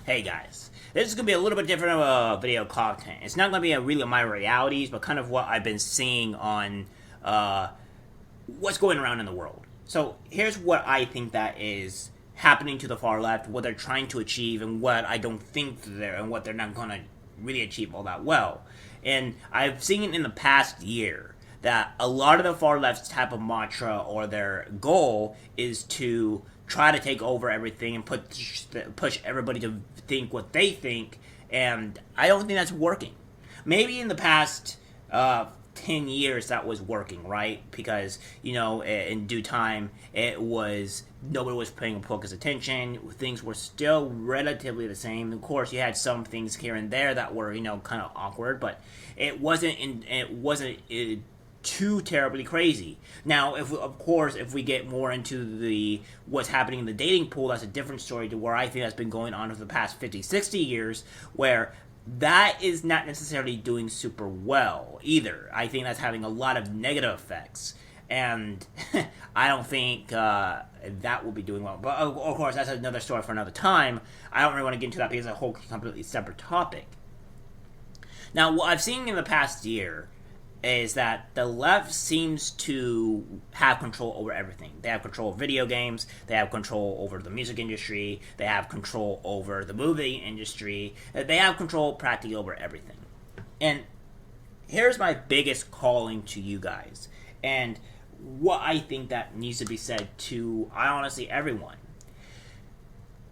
Hey guys, this is going to be a little bit different of a video content. It's not going to be really my realities, but kind of what I've been seeing on what's going around in the world. So here's what I think that is happening to the far left, what they're trying to achieve, and what I don't think they're, and what they're not going to really achieve all that well. And I've seen in the past year that a lot of the far left's type of mantra or their goal is to try to take over everything and push everybody to think what they think, and I don't think that's working. Maybe in the past 10 years that was working, right? Because, in due time, nobody was paying focused attention, things were still relatively the same. Of course, you had some things here and there that were, kind of awkward, but it wasn't too terribly crazy. Now, if we get more into what's happening in the dating pool, that's a different story to where I think that's been going on for the past 50, 60 years, where that is not necessarily doing super well either. I think that's having a lot of negative effects, and I don't think that will be doing well. But of course, that's another story for another time. I don't really want to get into that because it's a whole completely separate topic. Now, what I've seen in the past year is that the left seems to have control over everything. They have control of video games, they have control over the music industry, they have control over the movie industry, they have control practically over everything. And here's my biggest calling to you guys, and what I think that needs to be said to, honestly, everyone.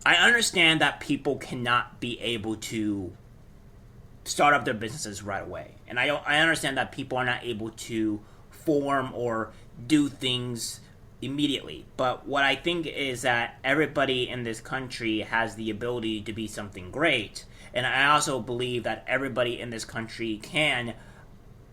I understand that people cannot be able to start up their businesses right away. And I understand that people are not able to form or do things immediately. But what I think is that everybody in this country has the ability to be something great. And I also believe that everybody in this country can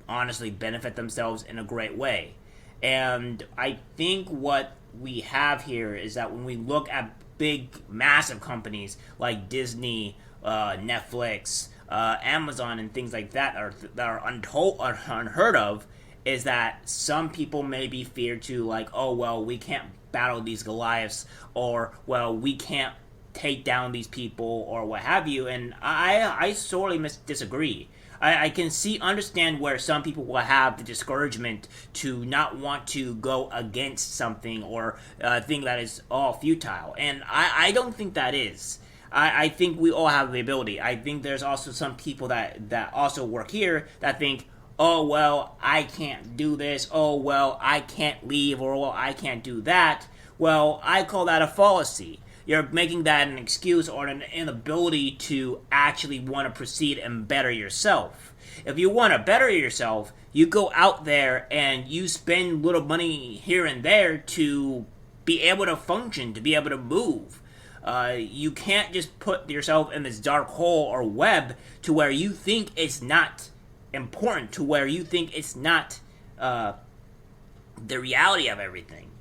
honestly benefit themselves in a great way. And I think what we have here is that when we look at big, massive companies like Disney, Netflix, Amazon and things like that are unheard of, is that some people may be feared to, like, oh, well, we can't battle these Goliaths, or, well, we can't take down these people, or what have you, and I sorely disagree. I can understand where some people will have the discouragement to not want to go against something or think that is all futile, and I don't think that is. I think we all have the ability. I think there's also some people that also work here that think, oh, well, I can't do this. Oh, well, I can't leave. Or, well, I can't do that. Well, I call that a fallacy. You're making that an excuse or an inability to actually want to proceed and better yourself. If you want to better yourself, you go out there and you spend little money here and there to be able to function, to be able to move. You can't just put yourself in this dark hole or web to where you think it's not important, to where you think it's not the reality of everything.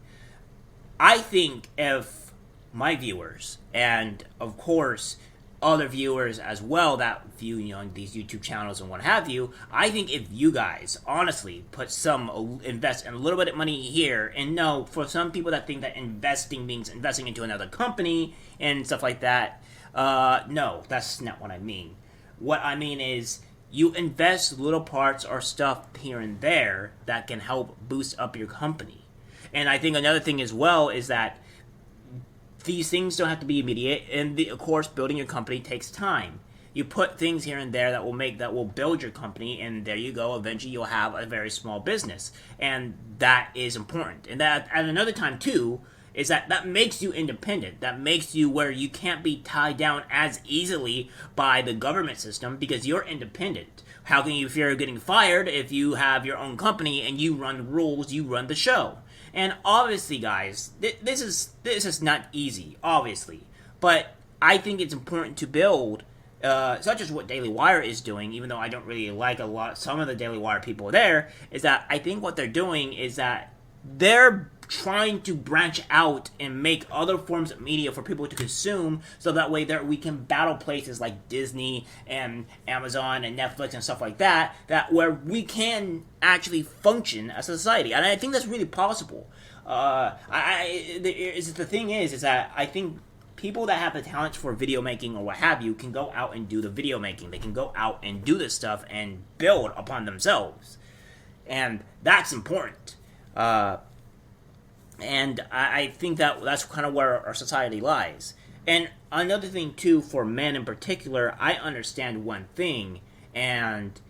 I think if my viewers, and of course other viewers as well that view these YouTube channels and what have you, I think if you guys honestly invest in a little bit of money here, and no, for some people that think that investing means investing into another company and stuff like that, no, that's not what I mean. What I mean is you invest little parts or stuff here and there that can help boost up your company. And I think another thing as well is that these things don't have to be immediate, and of course, building your company takes time. You put things here and there that will build your company, and there you go. Eventually, you'll have a very small business, and that is important. And that, at another time too, is that makes you independent. That makes you where you can't be tied down as easily by the government system because you're independent. How can you fear getting fired if you have your own company and you run the rules, you run the show? And obviously, guys, this is not easy, obviously. But I think it's important to build, such as what Daily Wire is doing, even though I don't really like some of the Daily Wire people there, is that I think what they're doing is that they're trying to branch out and make other forms of media for people to consume, so that way we can battle places like Disney and Amazon and Netflix and stuff like that where we can actually function as a society. And I think that's really possible. The thing is that I think people that have the talents for video making or what have you can go out and do the video making. They can go out and do this stuff and build upon themselves. And that's important. And I think that's kind of where our society lies. And another thing, too, for men in particular, I understand one thing, and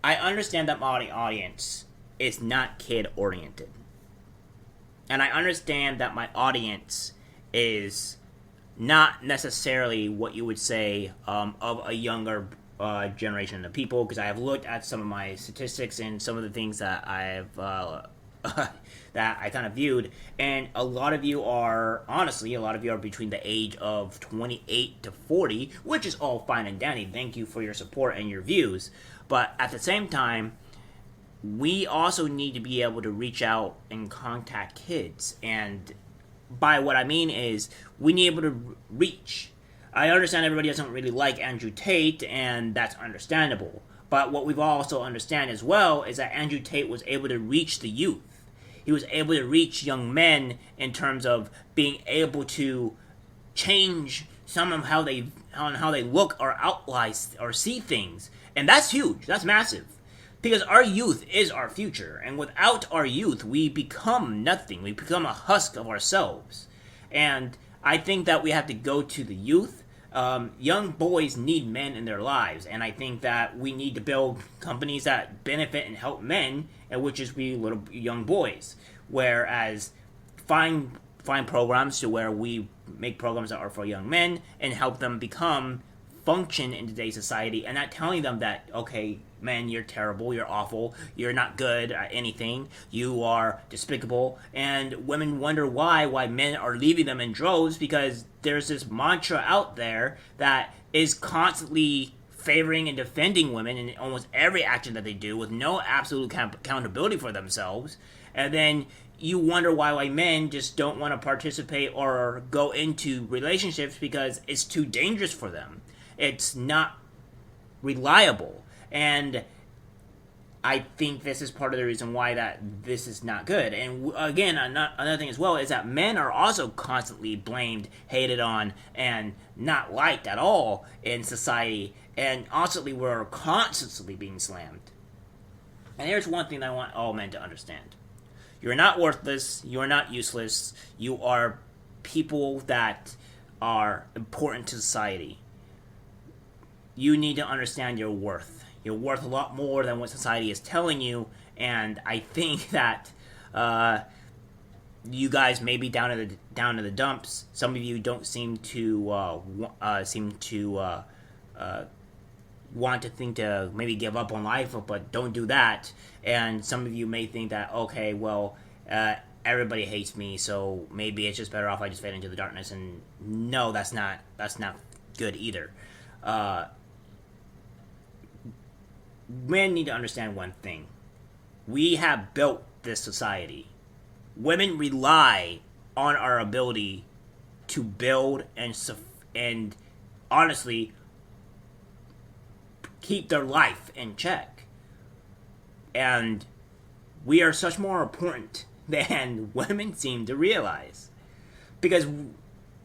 I understand that my audience is not kid-oriented. And I understand that my audience is not necessarily what you would say of a younger generation of people, because I have looked at some of my statistics and some of the things that I've that I kind of viewed, and a lot of you are between the age of 28 to 40, which is all fine and dandy. Thank you for your support and your views, but at the same time, we also need to be able to reach out and contact kids, and by what I mean is, we need to be able to reach. I understand everybody doesn't really like Andrew Tate, and that's understandable. But what we've also understand as well is that Andrew Tate was able to reach the youth. He was able to reach young men in terms of being able to change some of how they look or outline or see things. And that's huge. That's massive. Because our youth is our future. And without our youth, we become nothing. We become a husk of ourselves. And I think that we have to go to the youth. Young boys need men in their lives, and I think that we need to build companies that benefit and help men, and which is we little young boys. Whereas find programs to where we make programs that are for young men and help them function in today's society, and not telling them that, okay, man, you're terrible, you're awful, you're not good at anything, you are despicable, and women wonder why men are leaving them in droves, because there's this mantra out there that is constantly favoring and defending women in almost every action that they do with no absolute accountability for themselves, and then you wonder why men just don't want to participate or go into relationships because it's too dangerous for them. It's not reliable. And I think this is part of the reason why that this is not good. And again, another thing as well is that men are also constantly blamed, hated on, and not liked at all in society. And constantly, we're constantly being slammed. And here's one thing that I want all men to understand. You're not worthless. You are not useless. You are people that are important to society. You need to understand your worth. You're worth a lot more than what society is telling you, and I think that you guys may be down in the dumps. Some of you don't seem to want to think to maybe give up on life, but don't do that. And some of you may think that, okay, well, everybody hates me, so maybe it's just better off I just fade into the darkness. And no, that's not good either. Men need to understand one thing. We have built this society. Women rely on our ability to build and honestly keep their life in check. And we are such more important than women seem to realize. Because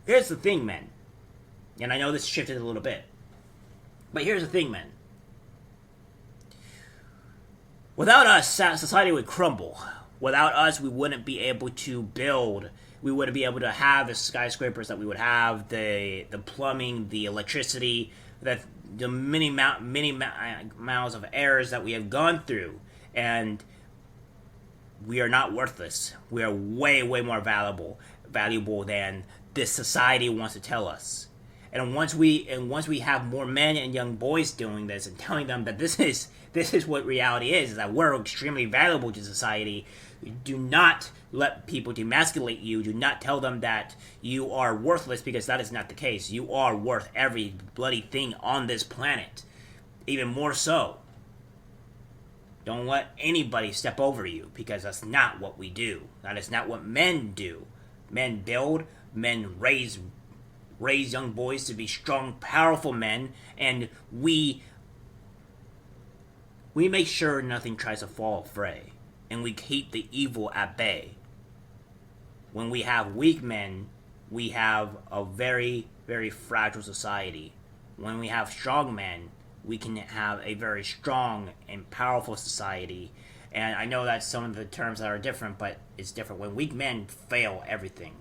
here's the thing, men. And I know this shifted a little bit. But here's the thing, men. Without us, society would crumble. Without us, we wouldn't be able to build. We wouldn't be able to have the skyscrapers that we would have, the plumbing, the electricity, the many miles of errors that we have gone through. And we are not worthless. We are way, way more valuable than this society wants to tell us. And once we have more men and young boys doing this and telling them that this is what reality is that we're extremely valuable to society, do not let people demasculate you. Do not tell them that you are worthless, because that is not the case. You are worth every bloody thing on this planet. Even more so. Don't let anybody step over you, because that's not what we do. That is not what men do. Men build, men raise young boys to be strong, powerful men, and we make sure nothing tries to fall fray, and we keep the evil at bay. When we have weak men, we have a very, very fragile society. When we have strong men, we can have a very strong and powerful society. And I know that some of the terms that are different, but it's different. When weak men fail everything,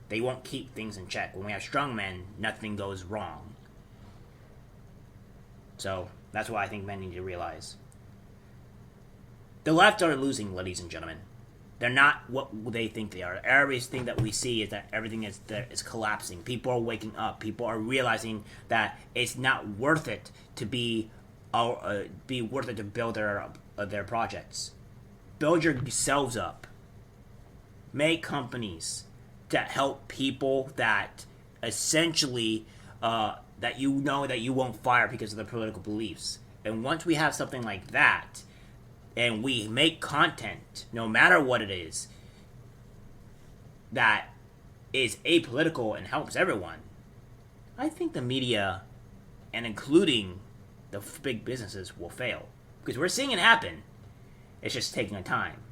they won't keep things in check. When we have strong men, nothing goes wrong. So that's what I think men need to realize. The left are losing, ladies and gentlemen. They're not what they think they are. Everything that we see is that everything is collapsing. People are waking up. People are realizing that it's not worth it to be worth it to build their projects. Build yourselves up. Make companies that help people that essentially that you know that you won't fire because of their political beliefs. And once we have something like that, and we make content, no matter what it is, that is apolitical and helps everyone, I think the media, and including the big businesses, will fail. Because we're seeing it happen. It's just taking a time.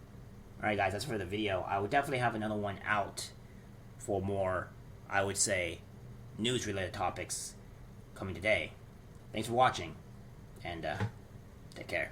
Alright guys, that's for the video. I will definitely have another one out for more, I would say, news-related topics coming today. Thanks for watching, and take care.